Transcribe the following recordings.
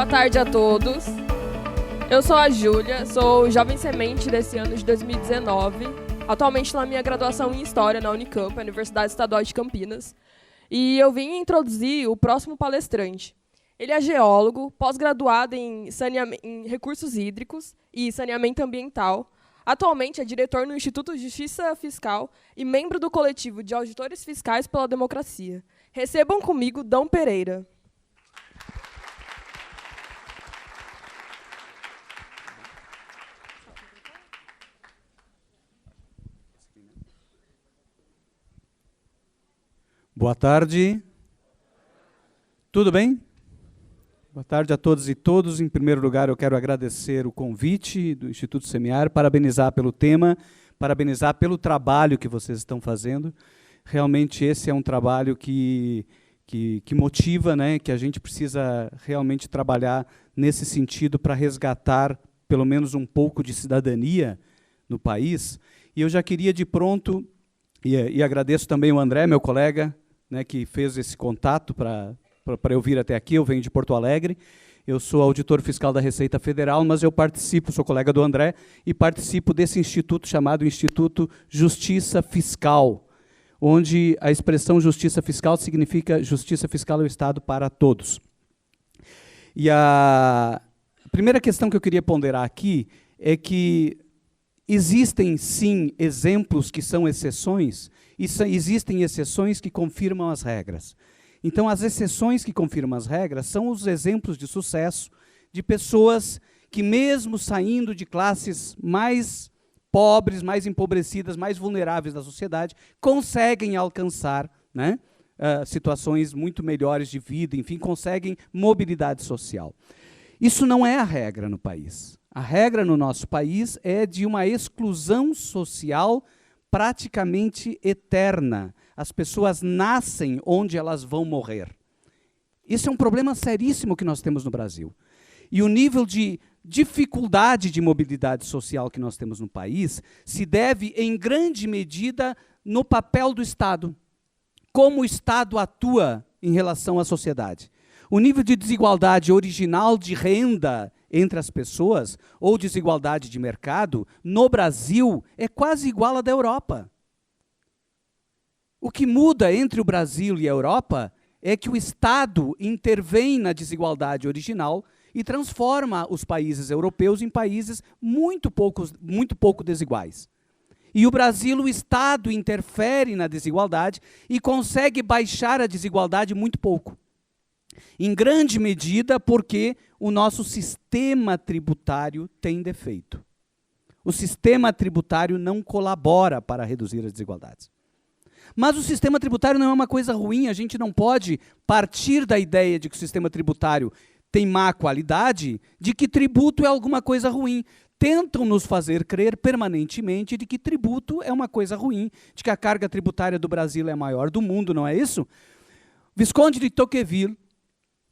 tarde a todos. Eu sou a Júlia, sou jovem semente desse ano de 2019, atualmente na minha graduação em História na Unicamp, Universidade Estadual de Campinas, e eu vim introduzir o próximo palestrante. Ele é geólogo, pós-graduado em recursos hídricos e saneamento ambiental. Atualmente é diretor no Instituto de Justiça Fiscal e membro do coletivo de auditores fiscais pela democracia. Recebam comigo Dão Pereira. Boa tarde. Tudo bem? Boa tarde a todos e todos. Em primeiro lugar, eu quero agradecer o convite do Instituto Semear, parabenizar pelo tema, parabenizar pelo trabalho que vocês estão fazendo. Realmente esse é um trabalho que motiva, né, que a gente precisa realmente trabalhar nesse sentido para resgatar pelo menos um pouco de cidadania no país. E eu já queria de pronto, e agradeço também o André, meu colega, né, que fez esse contato para eu vir até aqui. Eu venho de Porto Alegre, eu sou auditor fiscal da Receita Federal, mas eu participo, sou colega do André, e participo desse instituto chamado Instituto Justiça Fiscal, onde a expressão justiça fiscal significa justiça fiscal é o Estado para todos. E a primeira questão que eu queria ponderar aqui é que existem, sim, exemplos que são exceções, e existem exceções que confirmam as regras. Então, as exceções que confirmam as regras são os exemplos de sucesso de pessoas que, mesmo saindo de classes mais pobres, mais empobrecidas, mais vulneráveis da sociedade, conseguem alcançar, né, situações muito melhores de vida, enfim, conseguem mobilidade social. Isso não é a regra no país. A regra no nosso país é de uma exclusão social praticamente eterna. As pessoas nascem onde elas vão morrer. Isso é um problema seríssimo que nós temos no Brasil. E o nível de dificuldade de mobilidade social que nós temos no país se deve, em grande medida, no papel do Estado. Como o Estado atua em relação à sociedade. O nível de desigualdade original de renda entre as pessoas, ou desigualdade de mercado, no Brasil, é quase igual à da Europa. O que muda entre o Brasil e a Europa é que o Estado intervém na desigualdade original e transforma os países europeus em países muito pouco desiguais. E o Brasil, o Estado interfere na desigualdade e consegue baixar a desigualdade muito pouco. Em grande medida porque o nosso sistema tributário tem defeito. O sistema tributário não colabora para reduzir as desigualdades. Mas o sistema tributário não é uma coisa ruim, a gente não pode partir da ideia de que o sistema tributário tem má qualidade, de que tributo é alguma coisa ruim. Tentam nos fazer crer permanentemente de que tributo é uma coisa ruim, de que a carga tributária do Brasil é a maior do mundo, não é isso? Visconde de Tocqueville,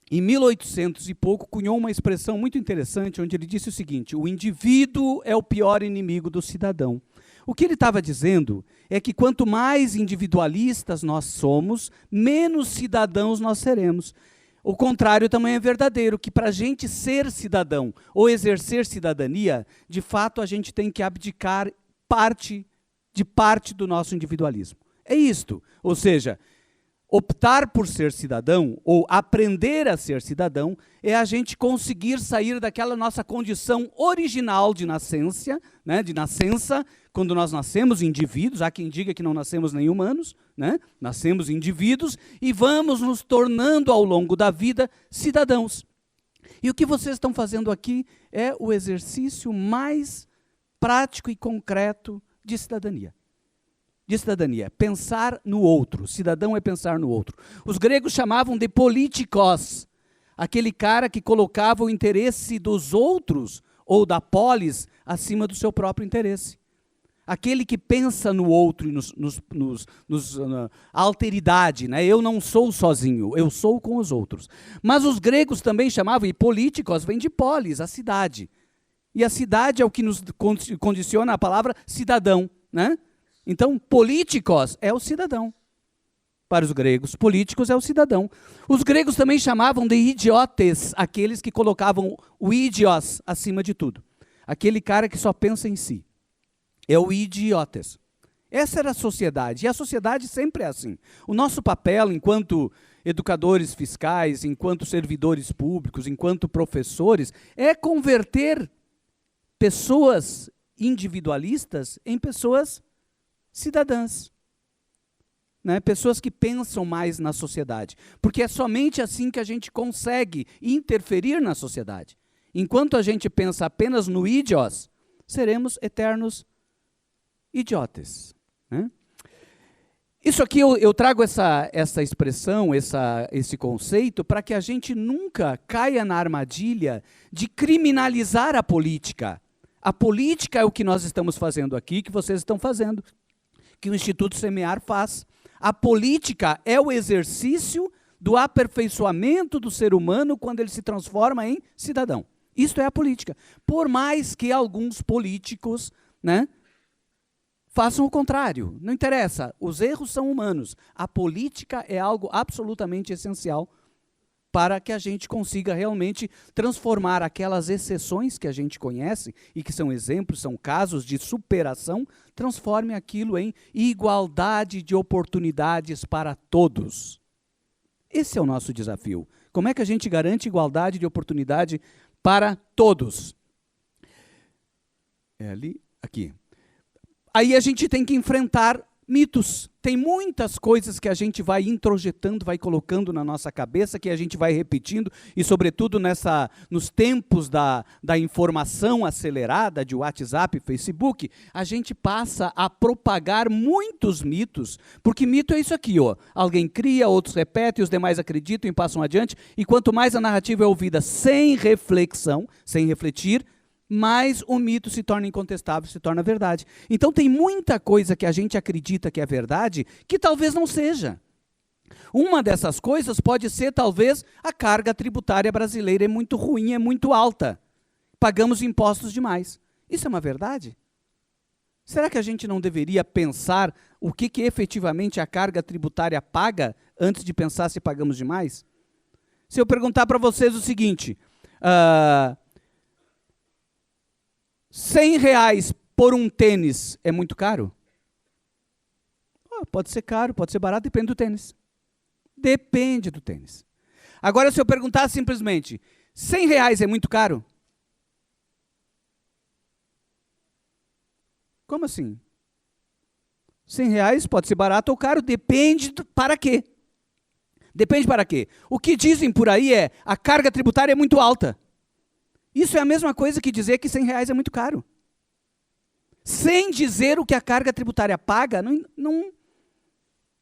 em 1800 e pouco, cunhou uma expressão muito interessante, onde ele disse o seguinte: o indivíduo é o pior inimigo do cidadão. O que ele estava dizendo é que quanto mais individualistas nós somos, menos cidadãos nós seremos. O contrário também é verdadeiro, que para a gente ser cidadão ou exercer cidadania, de fato a gente tem que abdicar parte do nosso individualismo. É isto, ou seja, optar por ser cidadão, ou aprender a ser cidadão, é a gente conseguir sair daquela nossa condição original de nascença, né, quando nós nascemos indivíduos, há quem diga que não nascemos nem humanos, né, nascemos indivíduos, e vamos nos tornando ao longo da vida cidadãos. E o que vocês estão fazendo aqui é o exercício mais prático e concreto de cidadania. Pensar no outro. Cidadão é pensar no outro. Os gregos chamavam de politikos, aquele cara que colocava o interesse dos outros, ou da polis, acima do seu próprio interesse. Aquele que pensa no outro e na alteridade, né? Eu não sou sozinho, eu sou com os outros. Mas os gregos também chamavam, e politikos vem de polis, a cidade. E a cidade é o que nos condiciona a palavra cidadão, né? Então, políticos é o cidadão. Para os gregos, políticos é o cidadão. Os gregos também chamavam de idiotes aqueles que colocavam o idios acima de tudo. Aquele cara que só pensa em si. É o idiotes. Essa era a sociedade, e a sociedade sempre é assim. O nosso papel enquanto educadores fiscais, enquanto servidores públicos, enquanto professores, é converter pessoas individualistas em pessoas cidadãs. Né? Pessoas que pensam mais na sociedade. Porque é somente assim que a gente consegue interferir na sociedade. Enquanto a gente pensa apenas no idios, seremos eternos idiotas. Né? Isso aqui eu trago essa expressão, esse conceito, para que a gente nunca caia na armadilha de criminalizar a política. A política é o que nós estamos fazendo aqui, que vocês estão fazendo, que o Instituto Semear faz. A política é o exercício do aperfeiçoamento do ser humano quando ele se transforma em cidadão. Isto é a política. Por mais que alguns políticos, né, façam o contrário. Não interessa, os erros são humanos. A política é algo absolutamente essencial para que a gente consiga realmente transformar aquelas exceções que a gente conhece e que são exemplos, são casos de superação, transforme aquilo em igualdade de oportunidades para todos. Esse é o nosso desafio. Como é que a gente garante igualdade de oportunidade para todos? É ali, aqui. Aí a gente tem que enfrentar mitos. Tem muitas coisas que a gente vai introjetando, vai colocando na nossa cabeça, que a gente vai repetindo, e sobretudo nos tempos da informação acelerada, de WhatsApp, Facebook, a gente passa a propagar muitos mitos, porque mito é isso aqui, ó. Alguém cria, outros repetem, os demais acreditam e passam adiante, e quanto mais a narrativa é ouvida sem reflexão, sem refletir, mas o mito se torna incontestável, se torna verdade. Então tem muita coisa que a gente acredita que é verdade, que talvez não seja. Uma dessas coisas pode ser, talvez, a carga tributária brasileira é muito ruim, é muito alta. Pagamos impostos demais. Isso é uma verdade? Será que a gente não deveria pensar o que efetivamente a carga tributária paga antes de pensar se pagamos demais? Se eu perguntar para vocês o seguinte... R$100 por um tênis é muito caro? Pode ser caro, pode ser barato, depende do tênis. Depende do tênis. Agora, se eu perguntar simplesmente, R$100 é muito caro? Como assim? R$100 pode ser barato ou caro, depende para quê? Depende para quê? O que dizem por aí é, a carga tributária é muito alta. Isso é a mesma coisa que dizer que R$100 é muito caro. Sem dizer o que a carga tributária paga, não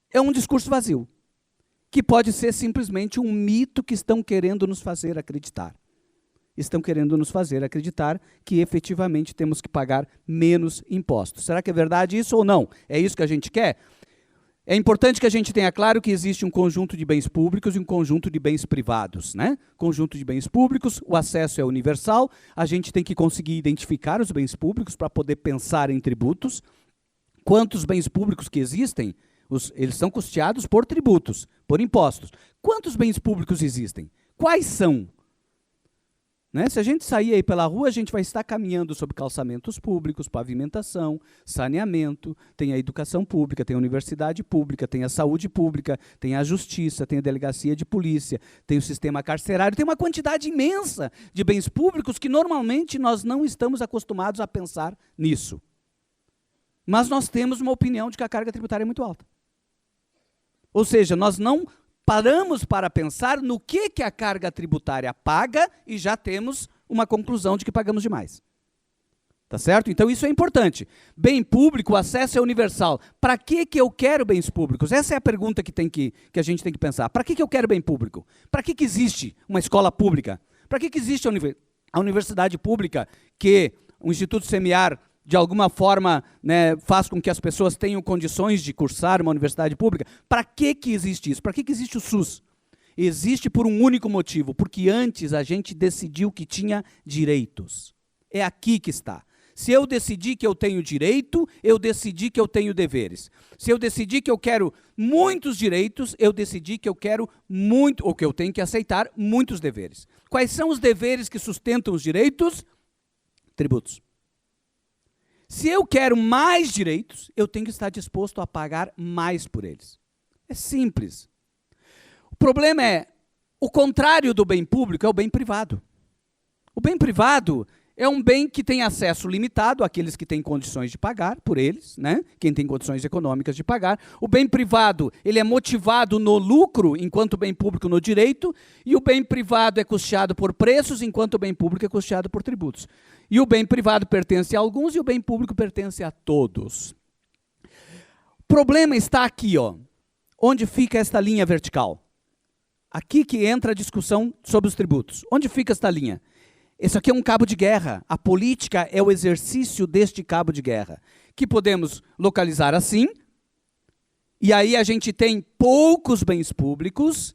é um discurso vazio, que pode ser simplesmente um mito que estão querendo nos fazer acreditar. Estão querendo nos fazer acreditar que efetivamente temos que pagar menos impostos. Será que é verdade isso ou não? É isso que a gente quer? É importante que a gente tenha claro que existe um conjunto de bens públicos e um conjunto de bens privados, né? Conjunto de bens públicos, o acesso é universal, a gente tem que conseguir identificar os bens públicos para poder pensar em tributos. Quantos bens públicos que existem? Eles são custeados por tributos, por impostos. Quantos bens públicos existem? Quais são? Né? Se a gente sair aí pela rua, a gente vai estar caminhando sobre calçamentos públicos, pavimentação, saneamento, tem a educação pública, tem a universidade pública, tem a saúde pública, tem a justiça, tem a delegacia de polícia, tem o sistema carcerário, tem uma quantidade imensa de bens públicos que normalmente nós não estamos acostumados a pensar nisso. Mas nós temos uma opinião de que a carga tributária é muito alta. Ou seja, nós não paramos para pensar no que a carga tributária paga e já temos uma conclusão de que pagamos demais. Tá certo? Então isso é importante. Bem público, o acesso é universal. Para que eu quero bens públicos? Essa é a pergunta que a gente tem que pensar. Para que eu quero bem público? Para que existe uma escola pública? Para que existe a universidade pública que o Instituto Semear de alguma forma, né, faz com que as pessoas tenham condições de cursar uma universidade pública? Para que existe isso? Para que existe o SUS? Existe por um único motivo, porque antes a gente decidiu que tinha direitos. É aqui que está. Se eu decidir que eu tenho direito, eu decidi que eu tenho deveres. Se eu decidir que eu quero muitos direitos, eu decidi que eu quero muito, ou que eu tenho que aceitar muitos deveres. Quais são os deveres que sustentam os direitos? Tributos. Se eu quero mais direitos, eu tenho que estar disposto a pagar mais por eles. É simples. O problema é, o contrário do bem público é o bem privado. O bem privado é um bem que tem acesso limitado àqueles que têm condições de pagar por eles, né? Quem tem condições econômicas de pagar. O bem privado, ele é motivado no lucro, enquanto o bem público no direito, e o bem privado é custeado por preços, enquanto o bem público é custeado por tributos. E o bem privado pertence a alguns e o bem público pertence a todos. O problema está aqui, ó, onde fica esta linha vertical. Aqui que entra a discussão sobre os tributos. Onde fica esta linha? Esse aqui é um cabo de guerra. A política é o exercício deste cabo de guerra, que podemos localizar assim, e aí a gente tem poucos bens públicos,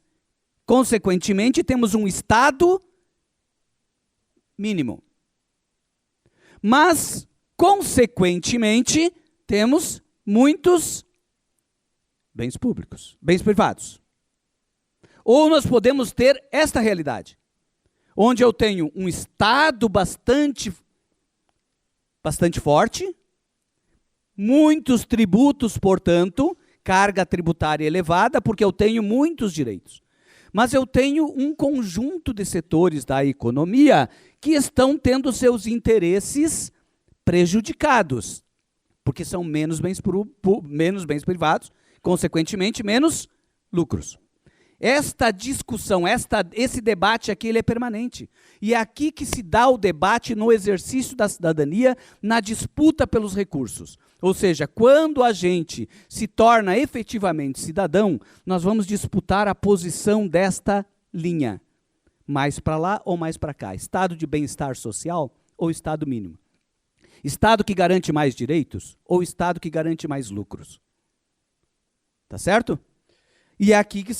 consequentemente temos um Estado mínimo. Mas, consequentemente, temos muitos bens públicos, bens privados. Ou nós podemos ter esta realidade, onde eu tenho um Estado bastante forte, muitos tributos, portanto, carga tributária elevada, porque eu tenho muitos direitos. Mas eu tenho um conjunto de setores da economia que estão tendo seus interesses prejudicados, porque são menos bens privados, consequentemente, menos lucros. Esta discussão, esse debate aqui, ele é permanente. E é aqui que se dá o debate no exercício da cidadania, na disputa pelos recursos. Ou seja, quando a gente se torna efetivamente cidadão, nós vamos disputar a posição desta linha. Mais para lá ou mais para cá. Estado de bem-estar social ou Estado mínimo. Estado que garante mais direitos ou Estado que garante mais lucros. Tá certo? E é aqui que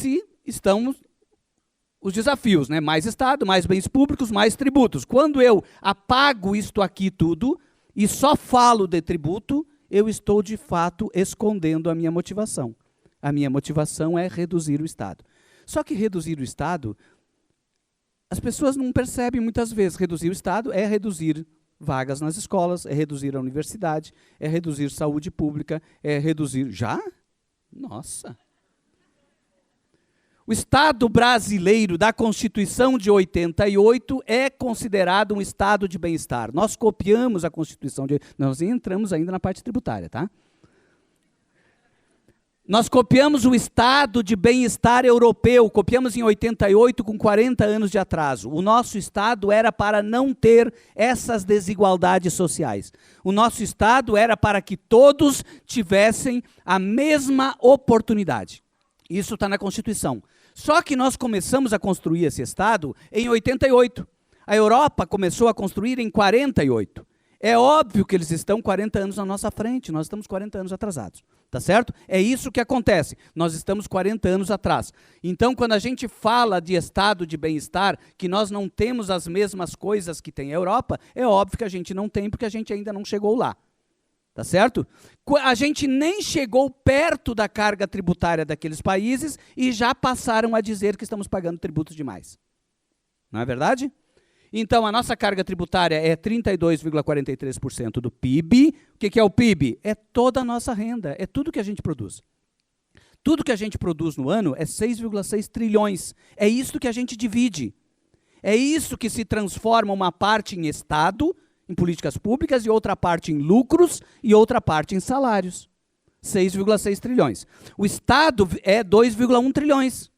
estão os desafios, né? Mais Estado, mais bens públicos, mais tributos. Quando eu apago isto aqui tudo e só falo de tributo, eu estou, de fato, escondendo a minha motivação. A minha motivação é reduzir o Estado. Só que reduzir o Estado, as pessoas não percebem muitas vezes. Reduzir o Estado é reduzir vagas nas escolas, é reduzir a universidade, é reduzir saúde pública, é reduzir... Já? Nossa! O Estado brasileiro da Constituição de 88 é considerado um Estado de bem-estar. Nós copiamos a Constituição de... Nós nem entramos ainda na parte tributária, tá? Nós copiamos o Estado de bem-estar europeu, copiamos em 88 com 40 anos de atraso. O nosso Estado era para não ter essas desigualdades sociais. O nosso Estado era para que todos tivessem a mesma oportunidade. Isso está na Constituição. Só que nós começamos a construir esse Estado em 88. A Europa começou a construir em 48. É óbvio que eles estão 40 anos na nossa frente, nós estamos 40 anos atrasados. Tá certo? É isso que acontece. Nós estamos 40 anos atrás. Então, quando a gente fala de estado de bem-estar, que nós não temos as mesmas coisas que tem a Europa, é óbvio que a gente não tem, porque a gente ainda não chegou lá. Tá certo? A gente nem chegou perto da carga tributária daqueles países e já passaram a dizer que estamos pagando tributos demais. Não é verdade? Então, a nossa carga tributária é 32,43% do PIB. O que é o PIB? É toda a nossa renda, é tudo que a gente produz. Tudo que a gente produz no ano é 6,6 trilhões. É isso que a gente divide. É isso que se transforma uma parte em Estado, em políticas públicas, e outra parte em lucros, e outra parte em salários. 6,6 trilhões. O Estado é 2,1 trilhões.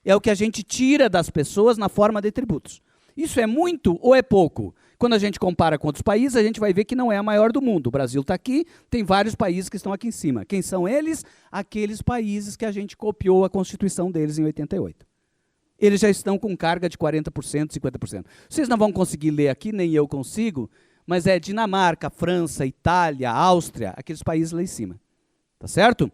É o que a gente tira das pessoas na forma de tributos. Isso é muito ou é pouco? Quando a gente compara com outros países, a gente vai ver que não é a maior do mundo. O Brasil está aqui, tem vários países que estão aqui em cima. Quem são eles? Aqueles países que a gente copiou a Constituição deles em 88. Eles já estão com carga de 40%, 50%. Vocês não vão conseguir ler aqui, nem eu consigo, mas é Dinamarca, França, Itália, Áustria, aqueles países lá em cima. Tá certo?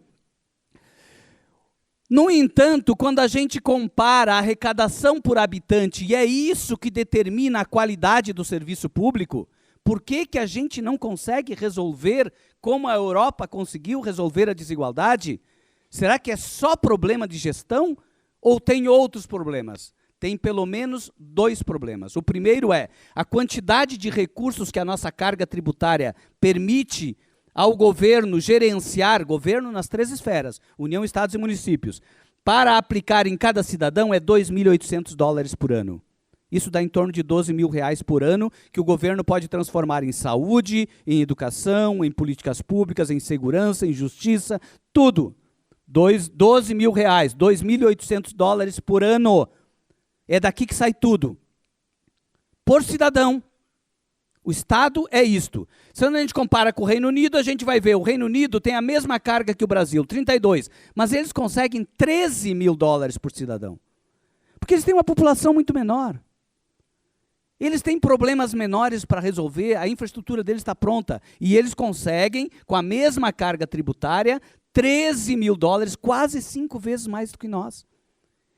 No entanto, quando a gente compara a arrecadação por habitante, e é isso que determina a qualidade do serviço público, Por que que a gente não consegue resolver como a Europa conseguiu resolver a desigualdade? Será que é só problema de gestão ou tem outros problemas? Tem pelo menos 2 problemas. O primeiro é a quantidade de recursos que a nossa carga tributária permite ao governo gerenciar, governo nas 3 esferas, União, Estados e municípios, para aplicar em cada cidadão é $2.800 por ano. Isso dá em torno de R$12 mil por ano, que o governo pode transformar em saúde, em educação, em políticas públicas, em segurança, em justiça, tudo. R$12 mil, $2.800 por ano. É daqui que sai tudo. Por cidadão. O Estado é isto. Se a gente compara com o Reino Unido, a gente vai ver, o Reino Unido tem a mesma carga que o Brasil, 32, mas eles conseguem $13 mil por cidadão. Porque eles têm uma população muito menor. Eles têm problemas menores para resolver, a infraestrutura deles está pronta. E eles conseguem, com a mesma carga tributária, $13 mil, quase 5 vezes mais do que nós.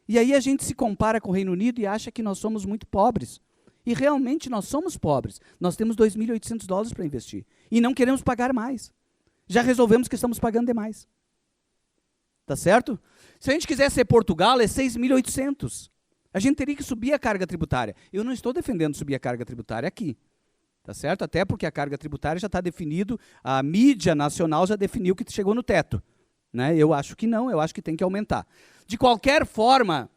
E aí a gente se compara com o Reino Unido e acha que nós somos muito pobres. E realmente nós somos pobres. Nós temos $2.800 para investir. E não queremos pagar mais. Já resolvemos que estamos pagando demais. Tá certo? Se a gente quiser ser Portugal, é 6.800. A gente teria que subir a carga tributária. Eu não estou defendendo subir a carga tributária aqui. Tá certo? Até porque a carga tributária já está definido, a mídia nacional já definiu que chegou no teto. Né? Eu acho que não, eu acho que tem que aumentar. De qualquer forma,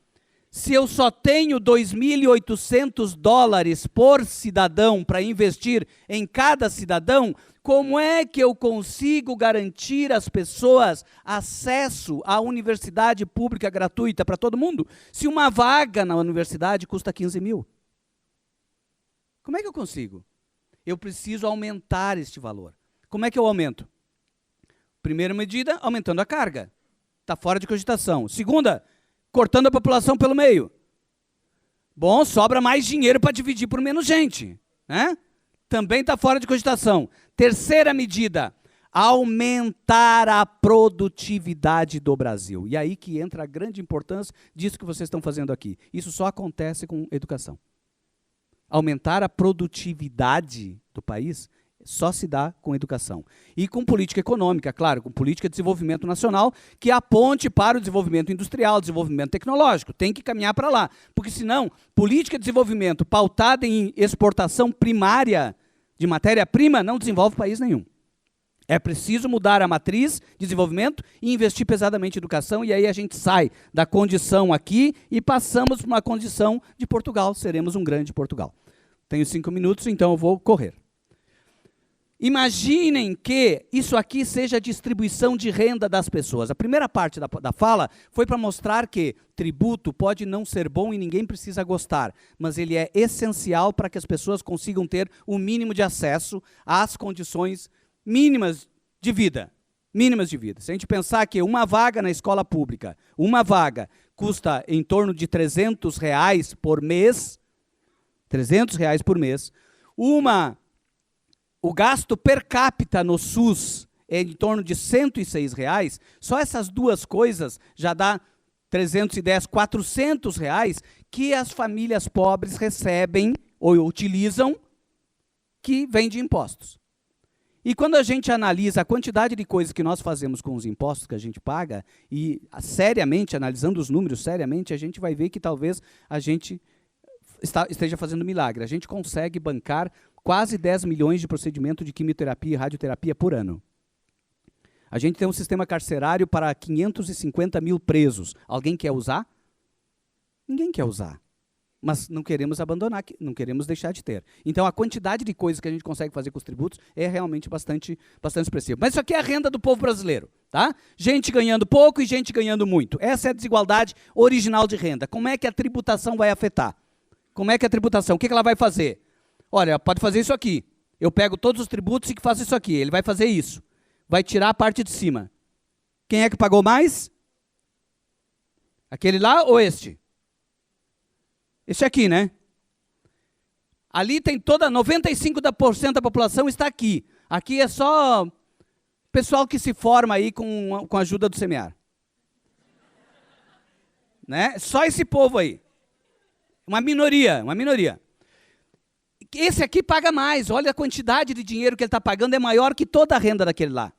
se eu só tenho $2.800 por cidadão para investir em cada cidadão, como é que eu consigo garantir às pessoas acesso à universidade pública gratuita para todo mundo, se uma vaga na universidade custa 15 mil? Como é que eu consigo? Eu preciso aumentar este valor. Como é que eu aumento? Primeira medida, aumentando a carga. Está fora de cogitação. Segunda, cortando a população pelo meio. Bom, sobra mais dinheiro para dividir por menos gente. Né? Também está fora de cogitação. Terceira medida, aumentar a produtividade do Brasil. E aí que entra a grande importância disso que vocês estão fazendo aqui. Isso só acontece com educação. Aumentar a produtividade do país só se dá com educação. E com política econômica, claro, com política de desenvolvimento nacional, que aponte para o desenvolvimento industrial, desenvolvimento tecnológico. Tem que caminhar para lá. Porque senão, política de desenvolvimento pautada em exportação primária de matéria-prima não desenvolve país nenhum. É preciso mudar a matriz de desenvolvimento e investir pesadamente em educação, e aí a gente sai da condição aqui e passamos para uma condição de Portugal. Seremos um grande Portugal. Tenho 5 minutos, então eu vou correr. Imaginem que isso aqui seja a distribuição de renda das pessoas. A primeira parte da fala foi para mostrar que tributo pode não ser bom e ninguém precisa gostar, mas ele é essencial para que as pessoas consigam ter o mínimo de acesso às condições mínimas de vida. Mínimas de vida. Se a gente pensar que uma vaga na escola pública, uma vaga custa em torno de R$300 por mês, R$300 por mês, o gasto per capita no SUS é em torno de R$106, só essas duas coisas já dá 310, R$400 que as famílias pobres recebem ou utilizam, que vem de impostos. E quando a gente analisa a quantidade de coisas que nós fazemos com os impostos que a gente paga, e seriamente, analisando os números seriamente, a gente vai ver que talvez a gente esteja fazendo milagre. A gente consegue bancar quase 10 milhões de procedimentos de quimioterapia e radioterapia por ano. A gente tem um sistema carcerário para 550 mil presos. Alguém quer usar? Ninguém quer usar. Mas não queremos abandonar, não queremos deixar de ter. Então, a quantidade de coisas que a gente consegue fazer com os tributos é realmente bastante expressiva. Mas isso aqui é a renda do povo brasileiro. Tá? Gente ganhando pouco e gente ganhando muito. Essa é a desigualdade original de renda. Como é que a tributação vai afetar? Como é que a tributação, o que ela vai fazer? Olha, pode fazer isso aqui. Eu pego todos os tributos e faço isso aqui. Ele vai fazer isso. Vai tirar a parte de cima. Quem é que pagou mais? Aquele lá ou este? Este aqui, né? Ali tem 95% da população está aqui. Aqui é só pessoal que se forma aí com a ajuda do Semear. Né? Só esse povo aí. Uma minoria. esse aqui paga mais, olha a quantidade de dinheiro que ele está pagando, é maior que toda a renda daquele lá.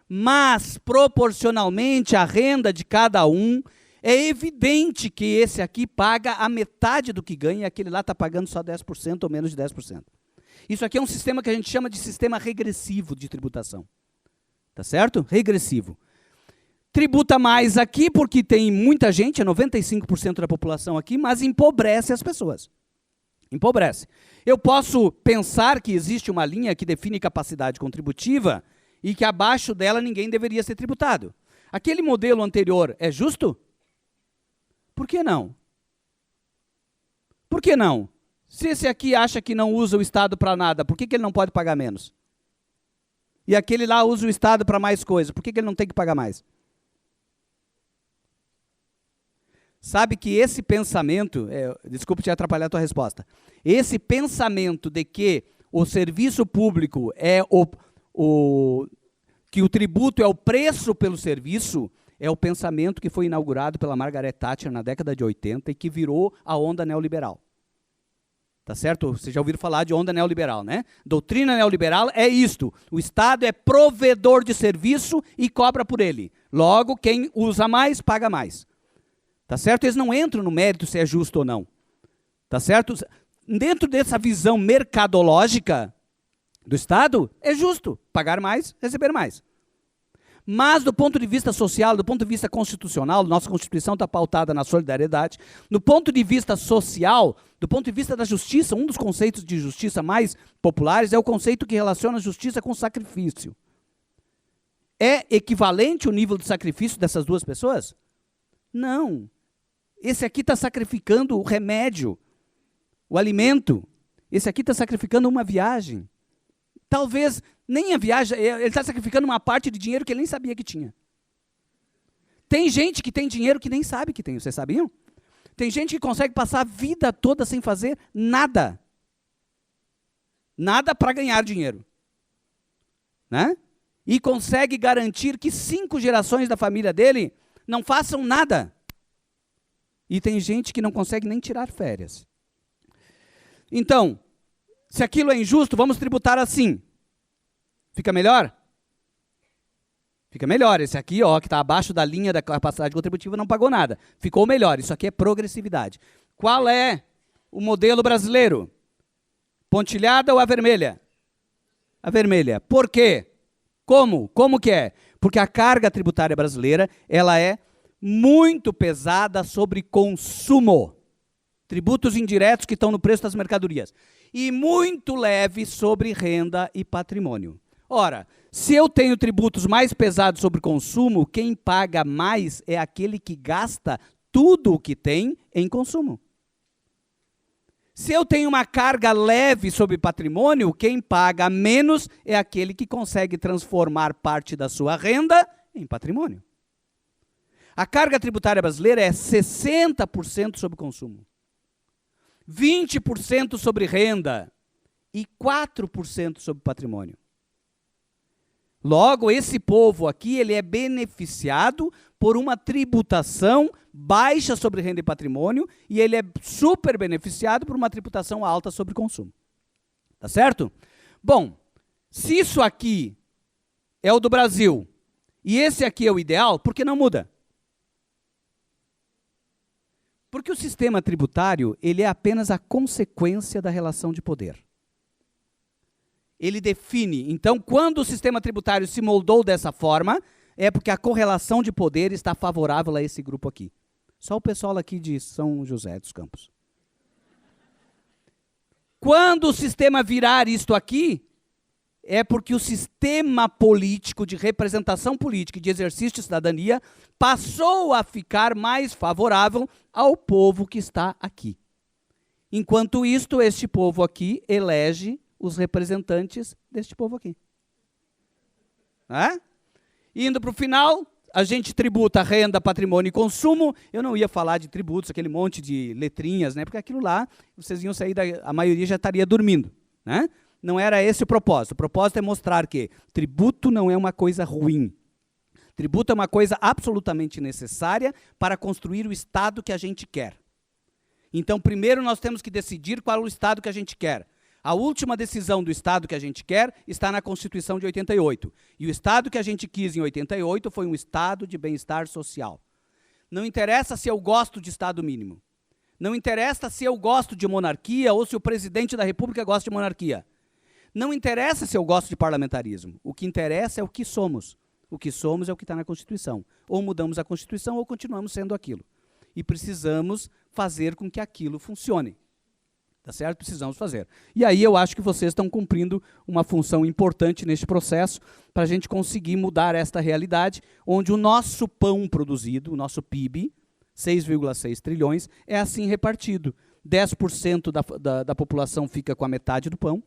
Mas, proporcionalmente, a renda de cada um, é evidente que esse aqui paga a metade do que ganha e aquele lá está pagando só 10% ou menos de 10%. Isso aqui é um sistema que a gente chama de sistema regressivo de tributação. Tá certo? Regressivo. Tributa mais aqui porque tem muita gente, é 95% da população aqui, mas empobrece as pessoas. Empobrece. Eu posso pensar que existe uma linha que define capacidade contributiva e que abaixo dela ninguém deveria ser tributado. Aquele modelo anterior é justo? Por que não? Por que não? Se esse aqui acha que não usa o Estado para nada, por que ele não pode pagar menos? E aquele lá usa o Estado para mais coisas, por que ele não tem que pagar mais? Sabe que esse pensamento, desculpe te atrapalhar a tua resposta, esse pensamento de que o serviço público é que o tributo é o preço pelo serviço, é o pensamento que foi inaugurado pela Margaret Thatcher na década de 80 e que virou a onda neoliberal. Tá certo? Vocês já ouviram falar de onda neoliberal, né? Doutrina neoliberal é isto. O Estado é provedor de serviço e cobra por ele. Logo, quem usa mais, paga mais. Tá certo? Eles não entram no mérito se é justo ou não. Tá certo? Dentro dessa visão mercadológica do Estado, é justo pagar mais, receber mais. Mas, do ponto de vista social, do ponto de vista constitucional, nossa Constituição está pautada na solidariedade, do ponto de vista social, do ponto de vista da justiça, um dos conceitos de justiça mais populares é o conceito que relaciona a justiça com sacrifício. É equivalente o nível de sacrifício dessas duas pessoas? Não. Esse aqui está sacrificando o remédio, o alimento. Esse aqui está sacrificando uma viagem. Talvez nem a viagem, ele está sacrificando uma parte de dinheiro que ele nem sabia que tinha. Tem gente que tem dinheiro que nem sabe que tem, vocês sabiam? Tem gente que consegue passar a vida toda sem fazer nada. Nada para ganhar dinheiro. Né? E consegue garantir que 5 gerações da família dele não façam nada. E tem gente que não consegue nem tirar férias. Então, se aquilo é injusto, vamos tributar assim. Fica melhor? Fica melhor. Esse aqui, ó, que está abaixo da linha da capacidade contributiva, não pagou nada. Ficou melhor. Isso aqui é progressividade. Qual é o modelo brasileiro? Pontilhada ou a vermelha? A vermelha. Por quê? Como? Como que é? Porque a carga tributária brasileira, ela é muito pesada sobre consumo. Tributos indiretos que estão no preço das mercadorias. E muito leve sobre renda e patrimônio. Ora, se eu tenho tributos mais pesados sobre consumo, quem paga mais é aquele que gasta tudo o que tem em consumo. Se eu tenho uma carga leve sobre patrimônio, quem paga menos é aquele que consegue transformar parte da sua renda em patrimônio. A carga tributária brasileira é 60% sobre consumo, 20% sobre renda e 4% sobre patrimônio. Logo, esse povo aqui, ele é beneficiado por uma tributação baixa sobre renda e patrimônio e ele é super beneficiado por uma tributação alta sobre consumo. Tá certo? Bom, se isso aqui é o do Brasil e esse aqui é o ideal, por que não muda? Porque o sistema tributário, ele é apenas a consequência da relação de poder. Ele define, então, quando o sistema tributário se moldou dessa forma, é porque a correlação de poder está favorável a esse grupo aqui. Só o pessoal aqui de São José dos Campos. Quando o sistema virar isto aqui, é porque o sistema político, de representação política e de exercício de cidadania, passou a ficar mais favorável ao povo que está aqui. Enquanto isto, este povo aqui elege os representantes deste povo aqui. Indo para o final, a gente tributa renda, patrimônio e consumo. Eu não ia falar de tributos, aquele monte de letrinhas, né? Porque aquilo lá, vocês iam sair, a maioria já estaria dormindo. Né? Não era esse o propósito. O propósito é mostrar que tributo não é uma coisa ruim. Tributo é uma coisa absolutamente necessária para construir o Estado que a gente quer. Então, primeiro nós temos que decidir qual é o Estado que a gente quer. A última decisão do Estado que a gente quer está na Constituição de 88. E o Estado que a gente quis em 88 foi um Estado de bem-estar social. Não interessa se eu gosto de Estado mínimo. Não interessa se eu gosto de monarquia ou se o presidente da República gosta de monarquia. Não interessa se eu gosto de parlamentarismo. O que interessa é o que somos. O que somos é o que está na Constituição. Ou mudamos a Constituição ou continuamos sendo aquilo. E precisamos fazer com que aquilo funcione. Tá certo? Precisamos fazer. E aí eu acho que vocês estão cumprindo uma função importante neste processo para a gente conseguir mudar esta realidade, onde o nosso pão produzido, o nosso PIB, 6,6 trilhões, é assim repartido. 10% da população fica com a metade do pão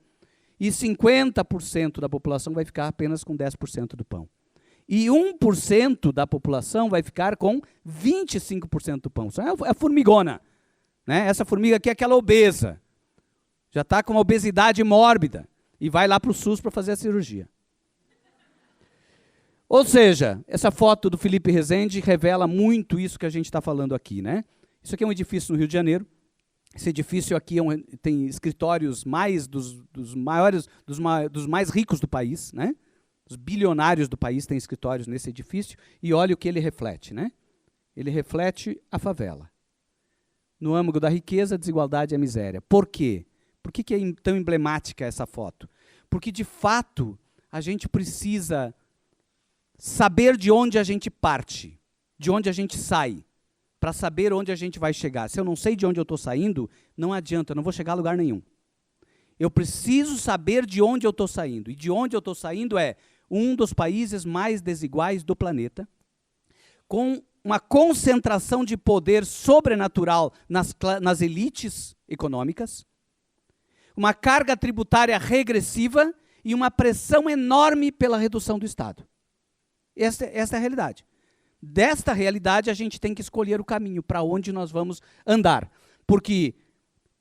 e 50% da população vai ficar apenas com 10% do pão. E 1% da população vai ficar com 25% do pão. Isso é a formigona. Né? Essa formiga aqui é aquela obesa. Já está com uma obesidade mórbida e vai lá para o SUS para fazer a cirurgia. Ou seja, essa foto do Felipe Rezende revela muito isso que a gente está falando aqui. Né? Isso aqui é um edifício no Rio de Janeiro. Esse edifício aqui tem escritórios dos mais ricos do país. Né? Os bilionários do país têm escritórios nesse edifício. E olha o que ele reflete. Né? Ele reflete a favela. No âmago da riqueza, a desigualdade e a miséria. Por quê? Por que é tão emblemática essa foto? Porque, de fato, a gente precisa saber de onde a gente parte, de onde a gente sai, para saber onde a gente vai chegar. Se eu não sei de onde eu estou saindo, não adianta, eu não vou chegar a lugar nenhum. Eu preciso saber de onde eu estou saindo. E de onde eu estou saindo é um dos países mais desiguais do planeta, com uma concentração de poder sobrenatural nas elites econômicas, uma carga tributária regressiva e uma pressão enorme pela redução do Estado. Esta é a realidade. Desta realidade, a gente tem que escolher o caminho para onde nós vamos andar. Porque,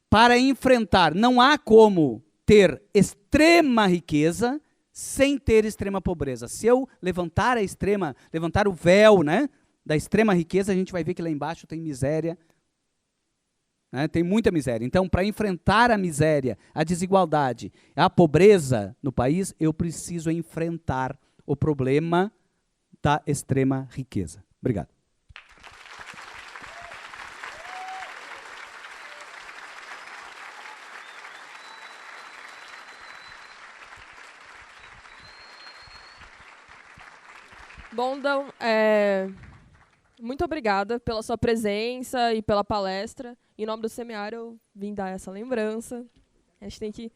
para enfrentar, não há como ter extrema riqueza sem ter extrema pobreza. Se eu levantar o véu, né, da extrema riqueza, a gente vai ver que lá embaixo tem miséria, né, tem muita miséria. Então, para enfrentar a miséria, a desigualdade, a pobreza no país, eu preciso enfrentar o problema da extrema riqueza. Obrigado. Bom, então, muito obrigada pela sua presença e pela palestra. Em nome do Semear, eu vim dar essa lembrança. A gente tem que